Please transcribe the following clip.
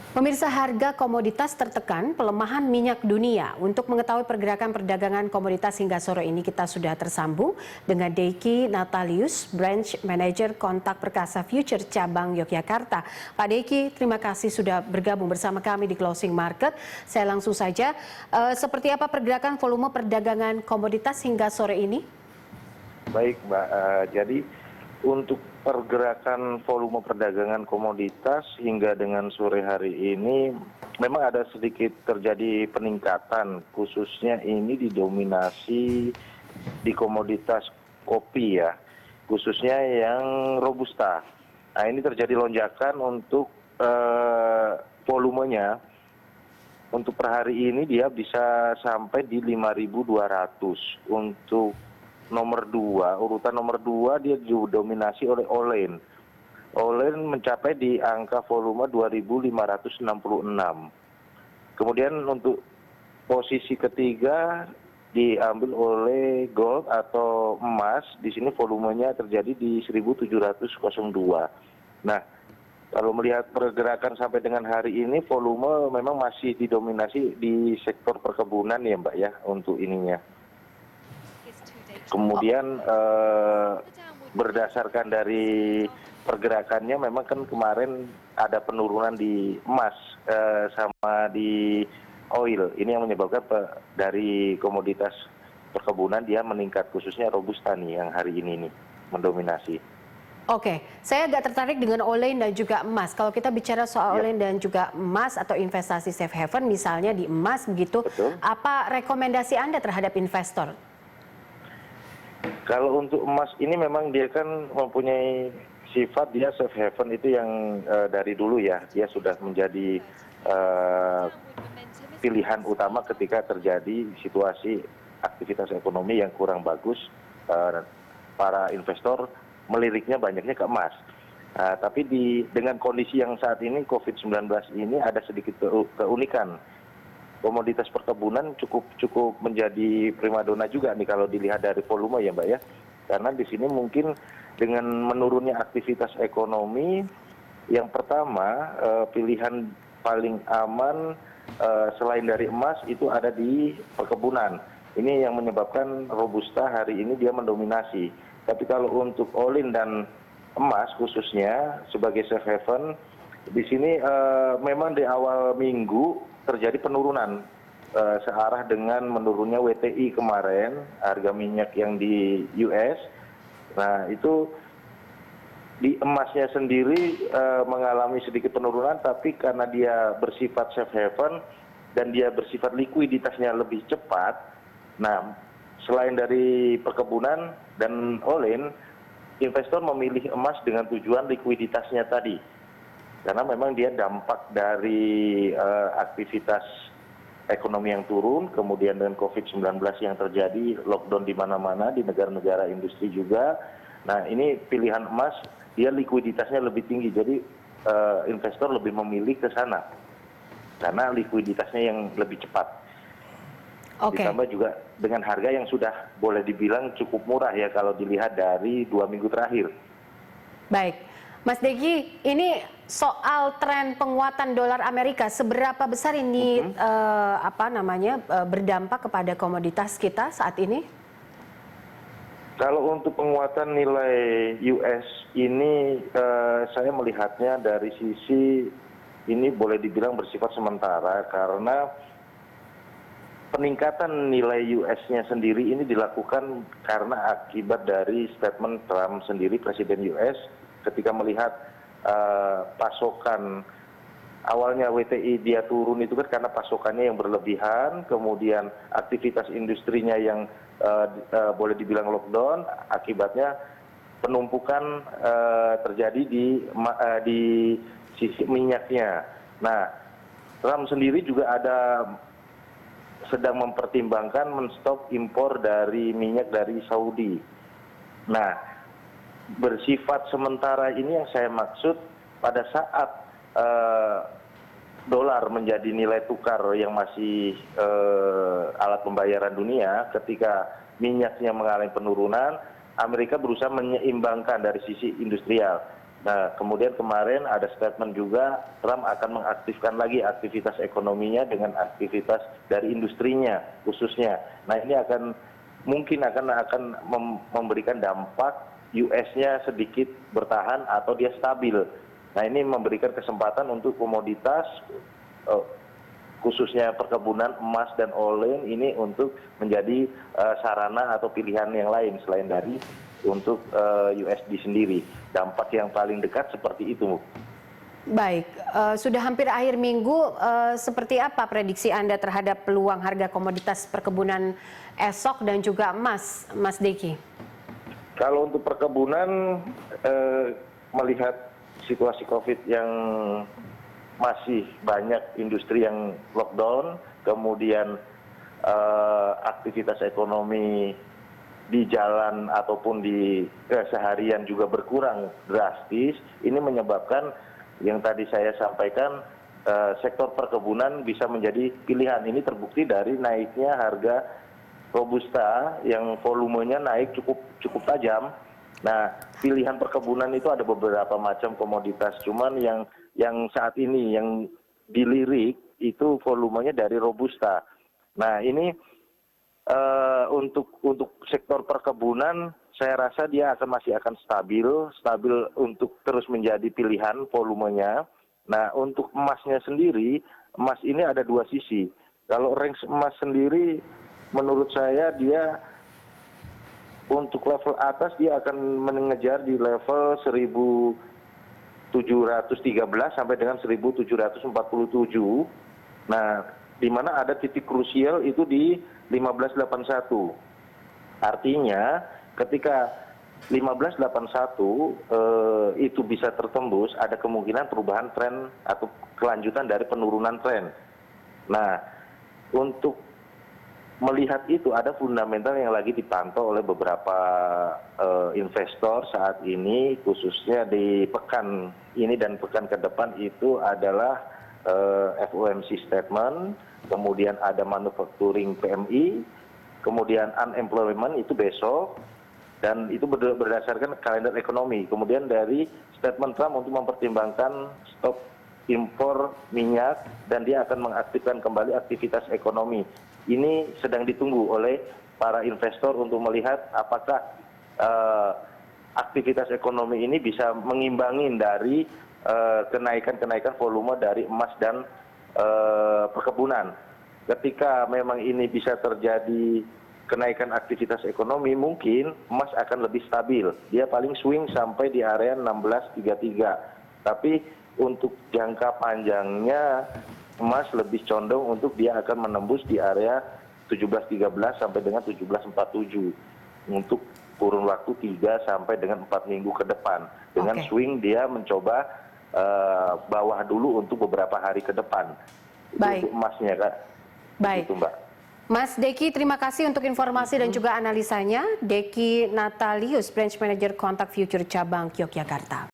Pemirsa, harga komoditas tertekan, pelemahan minyak dunia. Untuk mengetahui pergerakan perdagangan komoditas hingga sore ini, kita sudah tersambung dengan Deiki Natalius, Branch Manager Kontak Perkasa Future Cabang Yogyakarta. Pak Deiki, terima kasih sudah bergabung bersama kami di Closing Market. Saya langsung saja, seperti apa pergerakan volume perdagangan komoditas hingga sore ini? Baik, Mbak. Jadi untuk pergerakan volume perdagangan komoditas hingga dengan sore hari ini memang ada sedikit terjadi peningkatan, khususnya ini didominasi di komoditas kopi ya, khususnya yang robusta. Nah, ini terjadi lonjakan untuk volumenya. Untuk per hari ini dia bisa sampai di 5.200. Untuk urutan nomor 2 dia didominasi oleh Olen. Olen mencapai di angka volume 2.566. Kemudian untuk posisi ketiga diambil oleh gold atau emas. Di sini volumenya terjadi di 1.702. Nah, kalau melihat pergerakan sampai dengan hari ini, volume memang masih didominasi di sektor perkebunan ya Mbak ya, untuk ininya. Kemudian berdasarkan dari pergerakannya memang kan kemarin ada penurunan di emas sama di oil. Ini yang menyebabkan dari komoditas perkebunan dia meningkat, khususnya robusta nih yang hari ini nih mendominasi. Oke, saya agak tertarik dengan Olen dan juga emas. Kalau kita bicara soal Olen dan juga emas atau investasi safe haven misalnya di emas begitu, Betul. apa rekomendasi Anda terhadap investor? Kalau untuk emas ini memang dia kan mempunyai sifat dia safe haven itu yang dari dulu ya, dia sudah menjadi pilihan utama ketika terjadi situasi aktivitas ekonomi yang kurang bagus, para investor meliriknya banyaknya ke emas. Tapi dengan kondisi yang saat ini COVID-19 ini ada sedikit keunikan. Komoditas perkebunan cukup menjadi primadona juga nih kalau dilihat dari volume ya Mbak ya. Karena di sini mungkin dengan menurunnya aktivitas ekonomi, yang pertama pilihan paling aman selain dari emas itu ada di perkebunan. Ini yang menyebabkan robusta hari ini dia mendominasi. Tapi kalau untuk Olin dan emas khususnya sebagai safe haven, di sini memang di awal minggu terjadi penurunan searah dengan menurunnya WTI kemarin, harga minyak yang di US. Nah, itu di emasnya sendiri mengalami sedikit penurunan, tapi karena dia bersifat safe haven dan dia bersifat likuiditasnya lebih cepat. Nah, selain dari perkebunan dan Olin, investor memilih emas dengan tujuan likuiditasnya tadi. Karena memang dia dampak dari aktivitas ekonomi yang turun, kemudian dengan COVID-19 yang terjadi, lockdown di mana-mana, di negara-negara industri juga. Nah, ini pilihan emas, dia likuiditasnya lebih tinggi, jadi investor lebih memilih ke sana. Karena likuiditasnya yang lebih cepat. Ditambah juga dengan harga yang sudah boleh dibilang cukup murah ya kalau dilihat dari 2 minggu terakhir. Baik. Mas Deki, ini soal tren penguatan dolar Amerika, seberapa besar ini berdampak kepada komoditas kita saat ini? Kalau untuk penguatan nilai US ini, saya melihatnya dari sisi ini boleh dibilang bersifat sementara karena peningkatan nilai US-nya sendiri ini dilakukan karena akibat dari statement Trump sendiri, Presiden US, ketika melihat pasokan awalnya WTI dia turun itu kan karena pasokannya yang berlebihan, kemudian aktivitas industrinya yang boleh dibilang lockdown, akibatnya penumpukan terjadi di sisi minyaknya. Nah, Trump sendiri juga sedang mempertimbangkan menstop impor dari minyak dari Saudi. Nah, bersifat sementara ini yang saya maksud pada saat dolar menjadi nilai tukar yang masih alat pembayaran dunia, ketika minyaknya mengalami penurunan, Amerika berusaha menyeimbangkan dari sisi industrial. Nah, kemudian kemarin ada statement juga Trump akan mengaktifkan lagi aktivitas ekonominya dengan aktivitas dari industrinya khususnya. Nah, ini mungkin akan memberikan dampak US-nya sedikit bertahan atau dia stabil. Nah, ini memberikan kesempatan untuk komoditas khususnya perkebunan emas dan olin ini untuk menjadi sarana atau pilihan yang lain selain dari untuk USD sendiri. Dampak yang paling dekat seperti itu. Baik, sudah hampir akhir minggu, seperti apa prediksi Anda terhadap peluang harga komoditas perkebunan esok dan juga emas, Mas Deki? Kalau untuk perkebunan, melihat situasi COVID yang masih banyak industri yang lockdown, kemudian aktivitas ekonomi di jalan ataupun di keseharian juga berkurang drastis, ini menyebabkan yang tadi saya sampaikan sektor perkebunan bisa menjadi pilihan. Ini terbukti dari naiknya harga robusta yang volumenya naik cukup tajam. Nah, pilihan perkebunan itu ada beberapa macam komoditas, cuman yang saat ini yang dilirik itu volumenya dari robusta. Nah, ini untuk sektor perkebunan saya rasa dia masih akan stabil untuk terus menjadi pilihan volumenya. Nah, untuk emasnya sendiri, emas ini ada dua sisi. Kalau range emas sendiri menurut saya dia untuk level atas dia akan mengejar di level 1713 sampai dengan 1747. Nah, di mana ada titik krusial itu di 1581. Artinya ketika 1581 itu bisa tertembus, ada kemungkinan perubahan tren atau kelanjutan dari penurunan tren. Nah, untuk melihat itu ada fundamental yang lagi dipantau oleh beberapa investor saat ini, khususnya di pekan ini dan pekan ke depan itu adalah FOMC statement, kemudian ada manufacturing PMI, kemudian unemployment itu besok, dan itu berdasarkan kalender ekonomi. Kemudian dari statement Trump untuk mempertimbangkan stop impor minyak dan dia akan mengaktifkan kembali aktivitas ekonomi. Ini sedang ditunggu oleh para investor untuk melihat apakah aktivitas ekonomi ini bisa mengimbangi dari kenaikan volume dari emas dan perkebunan. Ketika memang ini bisa terjadi kenaikan aktivitas ekonomi, mungkin emas akan lebih stabil. Dia paling swing sampai di area 1633. Tapi untuk jangka panjangnya emas lebih condong untuk dia akan menembus di area 1713 sampai dengan 1747 untuk kurun waktu 3 sampai dengan 4 minggu ke depan. Dengan swing dia mencoba bawah dulu untuk beberapa hari ke depan. Baik. Untuk emasnya, Kak. Baik. Itu, Mbak. Mas Deki, terima kasih untuk informasi dan juga analisanya. Deki Natalius, Branch Manager Kontak Future Cabang Yogyakarta.